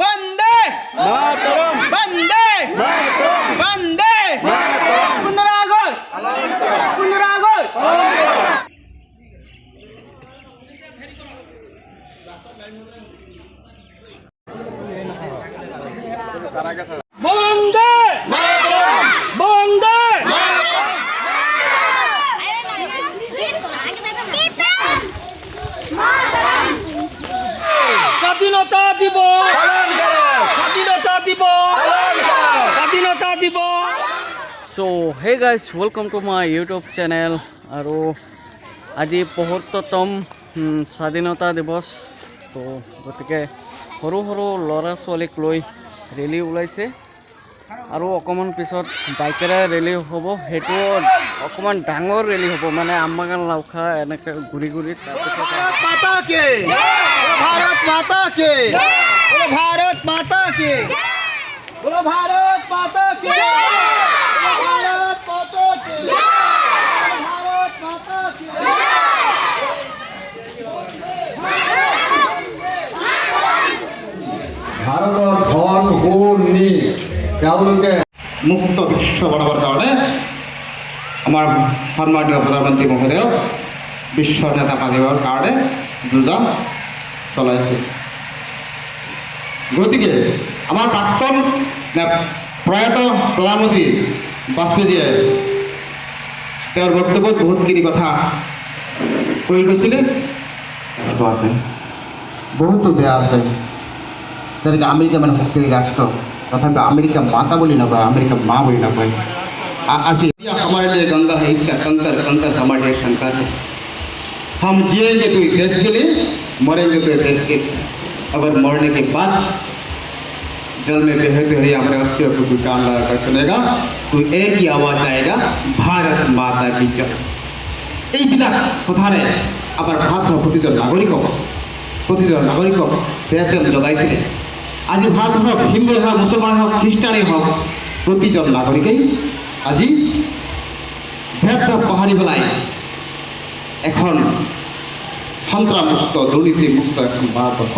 वंदे मातरम वंदे मातरम वंदे मातरम 15 আগস্ট বন্দে মাতরম বন্দে স্বাধীনতা দিবস স্বাধীনতা দিবস স্বাধীনতা দিবস। So hey guys, welcome to my YouTube channel আৰু আজি ৭৫তম স্বাধীনতা দিৱস। তো গতিকে সৰু সৰু ল'ৰা ছোৱালীক লৈ ৰেলী ওলাইছে আৰু অকণমান পিছত বাইকেৰে ৰেলী হ'ব। সেইটো অকণমান ডাঙৰ ৰেলী হ'ব, মানে আমবাগান লাউখা এনেকৈ ঘূৰি ঘূৰি। তাৰপিছত ভাৰত মাতা কি ভাৰত মাতা কি ভাৰত মাতা কি ভাৰত মাতা কি ভাৰত মাতা কি ভাৰতৰ ধন গুণ নি তেওঁলোকে মুক্ত বিশ্ব বনাবৰ কাৰণে আমাৰ সন্মানীয় প্ৰধানমন্ত্ৰী মহোদয়ক বিশ্ব নেতা পাতিবৰ কাৰণে যোজা চলাইছে। গতিকে আমাৰ প্ৰাক্তন প্ৰয়াত প্ৰধানমন্ত্ৰী বাজপেয়ীয়ে তেওঁৰ বক্তব্যত বহুতখিনি কথা কৈ গৈছিলে। আছে বহুতো বেয়া আছে, যেনেকৈ আমেৰিকা মানে শক্তিশালী ৰাষ্ট্ৰ, তথাপি আমেৰিকা মাতা বুলি নকয়, আমেৰিকা মা বুলি নকয়। आज हमारे लिए गंगा है, इसका कंकर कंकर हमारे लिए शंकर है। हम जिएंगे तो देश के लिए, मरेंगे तो देश के लिए। अगर मरने के बाद जल में बहते हुए हमारे अस्तित्व को कोई कान लगा कर सुनेगा तो एक ही आवाज़ आएगा, भारत माता की जय। এইবিলাক কথাৰে আমাৰ ভাৰতৰ প্ৰতিজন নাগৰিকক প্ৰেম জগাইছিলে। আজি ভাৰতবৰ্ষৰ হিন্দুৱে হওক, মুছলমানে হওক, খ্ৰীষ্টানেই হওক, প্ৰতিজন নাগৰিকেই আজি ভেদভাৱ পাহৰি পেলাই এখন সন্ত্ৰাসমুক্ত দুৰ্নীতিমুক্ত এখন ভাৰতবৰ্ষ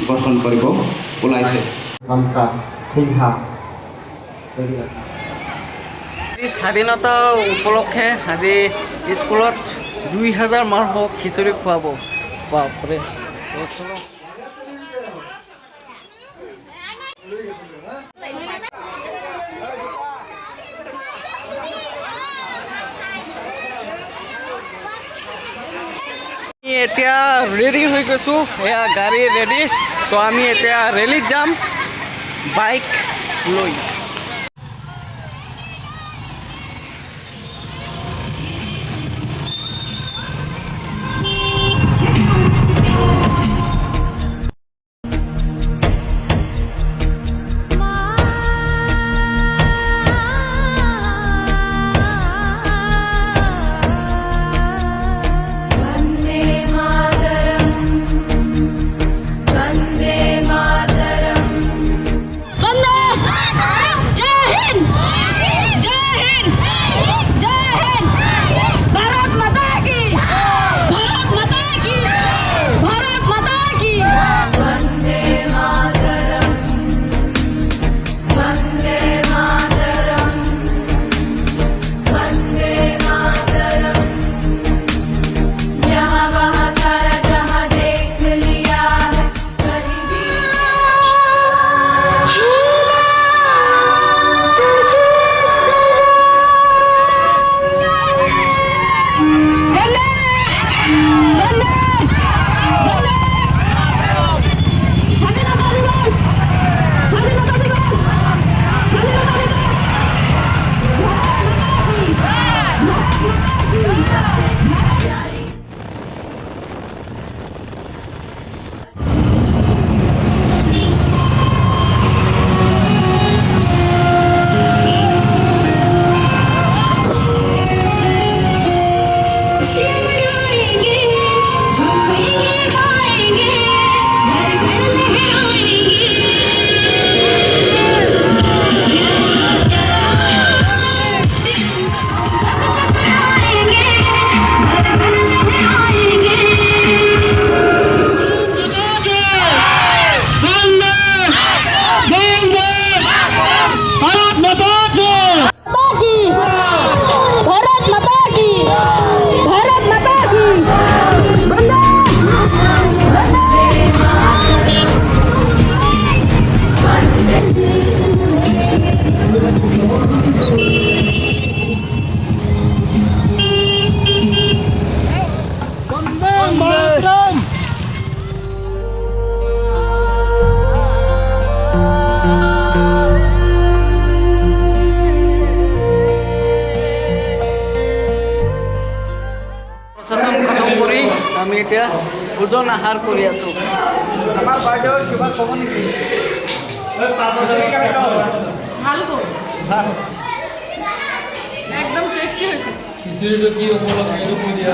গঠন কৰিব ওলাইছে। স্বাধীনতা উপলক্ষে আজি স্কুলত 2000 মানুহক খিচিৰি খুৱাব। বাপৰে। এতিয়া ৰেডি হৈ গৈছোঁ, এয়া গাড়ী ৰেডি। তো আমি এতিয়া ৰেলীত যাম বাইক লৈ। Vande Mataram. এতিয়া ভোজন আহাৰ কৰি আছোঁ। আমাৰ বাইদেউ কিবা ক'ব নেকি? একদম টেষ্টি হৈছে। খিচিৰিটো কি উপলক্ষে এইটো কৈ দিয়া।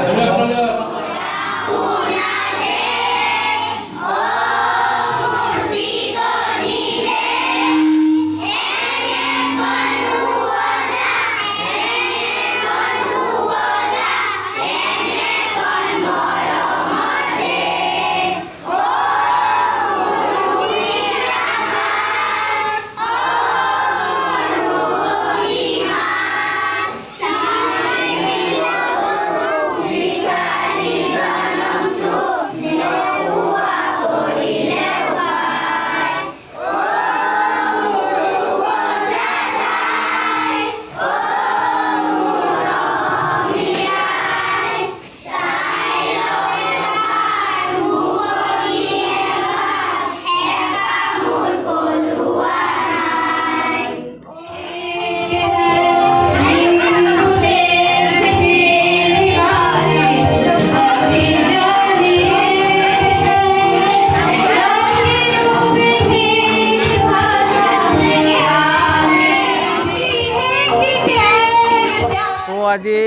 আজি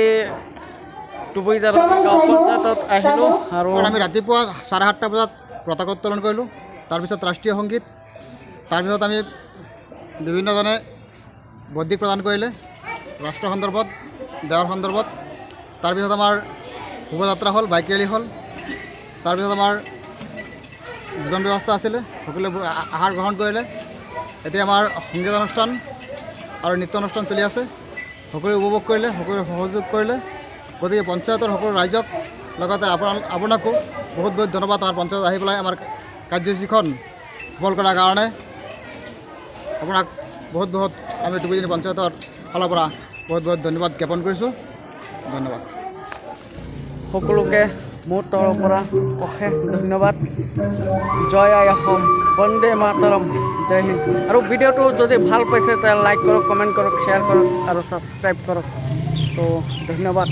টুবুইজাৰ গাঁও পঞ্চায়তত আহিলোঁ আৰু আমি ৰাতিপুৱা 7:30 বজাত পতাকা উত্তোলন কৰিলোঁ। তাৰপিছত ৰাষ্ট্ৰীয় সংগীত, তাৰপিছত আমি বিভিন্নজনে বদ্যিক প্ৰদান কৰিলে ৰাষ্ট্ৰ সন্দৰ্ভত, দেশৰ সন্দৰ্ভত। তাৰপিছত আমাৰ শোভাযাত্ৰা হ'ল, বাইক ৰেলী হ'ল। তাৰপিছত আমাৰ ভোজন ব্যৱস্থা আছিলে, সকলোৱে আহাৰ গ্ৰহণ কৰিলে। এতিয়া আমাৰ সংগীত অনুষ্ঠান আৰু নৃত্য অনুষ্ঠান চলি আছে। সকলোৱে উপভোগ কৰিলে, সকলোৱে সহযোগ কৰিলে। গতিকে পঞ্চায়তৰ সকলো ৰাইজক লগতে আপোনাকো বহুত বহুত ধন্যবাদ। আমাৰ পঞ্চায়ত আহি পেলাই আমাৰ কাৰ্যসূচীখন সফল কৰাৰ কাৰণে আপোনাক বহুত বহুত আমি টুবুইজনী পঞ্চায়তৰ ফালৰ পৰা বহুত বহুত ধন্যবাদ জ্ঞাপন কৰিছোঁ। ধন্যবাদ সকলোকে মোৰ তৰফৰ পৰা অশেষ ধন্যবাদ। জয় আই অসম, বন্দে মাতৰম, জয় হিন্দ। আৰু ভিডিঅ'টো যদি ভাল পাইছে তেতিয়া লাইক কৰক, কমেণ্ট কৰক, শ্বেয়াৰ কৰক আৰু ছাবস্ক্ৰাইব কৰক। তো ধন্যবাদ।